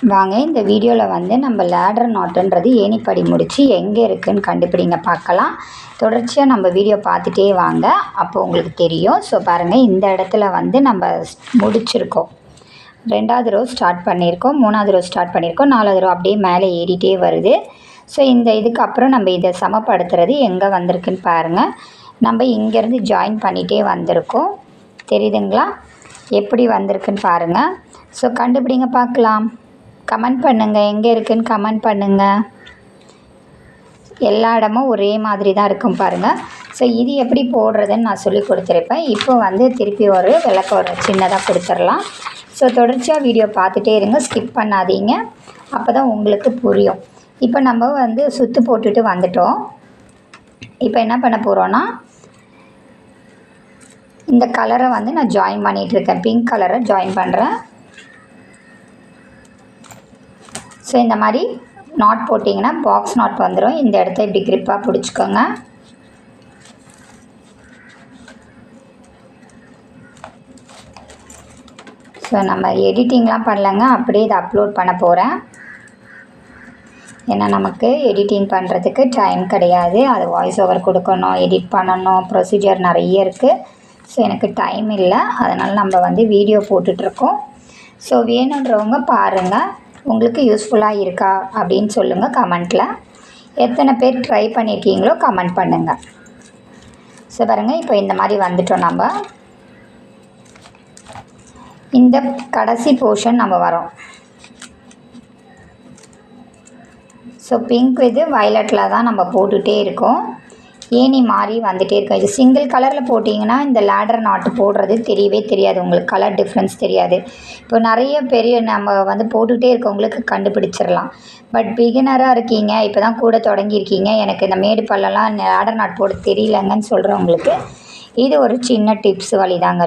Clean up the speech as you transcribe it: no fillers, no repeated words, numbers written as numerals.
வாங்க இந்த வீடியோவில் வந்து நம்ம லேடர் நாட்டுன்றது ஏணிப்படி முடித்து எங்கே இருக்குதுன்னு கண்டுபிடிங்க பார்க்கலாம். தொடர்ச்சியாக நம்ம வீடியோ பார்த்துட்டே வாங்க, அப்போ உங்களுக்கு தெரியும். ஸோ பாருங்கள், இந்த இடத்துல வந்து நம்ம முடிச்சிருக்கோம். 2வது ரோ ஸ்டார்ட் பண்ணியிருக்கோம், 3வது ரோ ஸ்டார்ட் பண்ணியிருக்கோம், 4வது ரோ அப்படியே மேலே ஏறிட்டே வருது. ஸோ இந்த இதுக்கு அப்புறம் நம்ம இதை சமப்படுத்துறது எங்கே வந்திருக்குன்னு பாருங்கள். நம்ம இங்கேருந்து ஜாயின் பண்ணிகிட்டே வந்திருக்கோம். தெரியுதுங்களா? எப்படி வந்திருக்குன்னு பாருங்கள். ஸோ கண்டுபிடிங்க பார்க்கலாம். கமெண்ட் பண்ணுங்கள், எங்கே இருக்குதுன்னு கமெண்ட் பண்ணுங்கள். எல்லா இடமும் ஒரே மாதிரி தான் இருக்கும் பாருங்கள். ஸோ இது எப்படி போடுறதுன்னு நான் சொல்லி கொடுத்துருப்பேன். இப்போ வந்து திருப்பி ஒரு விளக்கம் ஒரு சின்னதாக கொடுத்துடலாம். ஸோ தொடர்ச்சியாக வீடியோ பார்த்துட்டே இருங்க, ஸ்கிப் பண்ணாதீங்க, அப்போ தான் உங்களுக்கு புரியும். இப்போ நம்ம வந்து சுற்று போட்டுட்டு வந்துட்டோம். இப்போ என்ன பண்ண போகிறோன்னா, இந்த கலரை வந்து நான் ஜாயின் பண்ணிகிட்ருக்கேன், பிங்க் கலரை ஜாயின் பண்ணுறேன். ஸோ இந்த மாதிரி நாட் போட்டிங்கன்னா பாக்ஸ் நாட் வந்துடும். இந்த இடத்த இப்படி கிரிப்பாக பிடிச்சிக்கோங்க. ஸோ நம்ம எடிட்டிங்லாம் பண்ணலங்க, அப்படியே இதை அப்லோட் பண்ண போகிறேன். ஏன்னா நமக்கு எடிட்டிங் பண்ணுறதுக்கு டைம் கிடையாது. அது வாய்ஸ் ஓவர் கொடுக்கணும், எடிட் பண்ணணும், ப்ரொசீஜர் நிறைய இருக்குது. ஸோ எனக்கு டைம் இல்லை, அதனால் நம்ம வந்து வீடியோ போட்டுட்ருக்கோம். ஸோ வேணுன்றவங்க பாருங்கள், உங்களுக்கு யூஸ்ஃபுல்லாக இருக்கா அப்படின்னு சொல்லுங்கள் கமெண்ட்டில். எத்தனை பேர் ட்ரை பண்ணியிருக்கீங்களோ கமெண்ட் பண்ணுங்கள். ஸோ பாருங்கள், இப்போ இந்த மாதிரி வந்துட்டோம். நம்ம இந்த கடைசி போர்ஷன் நம்ம வரோம். ஸோ பிங்க் வித் வயலட்டில் தான் நம்ம போட்டுகிட்டே இருக்கோம். ஏணி மாறி வந்துகிட்டே இருக்கும். இது சிங்கிள் கலரில் போட்டிங்கன்னா இந்த லேடர் நாட்டு போடுறது தெரியவே தெரியாது, உங்களுக்கு கலர் டிஃப்ரென்ஸ் தெரியாது. இப்போ நிறைய பெரிய நம்ம வந்து போட்டுகிட்டே இருக்கவங்களுக்கு கண்டுபிடிச்சிடலாம். பட் பிகினராக இருக்கீங்க, இப்போ தான் கூட தொடங்கியிருக்கீங்க, எனக்கு இந்த மேடு பள்ளம்லாம் லேடர் நாட் போட தெரியலங்கன்னு சொல்கிறவங்களுக்கு இது ஒரு சின்ன டிப்ஸ் வழி தாங்க.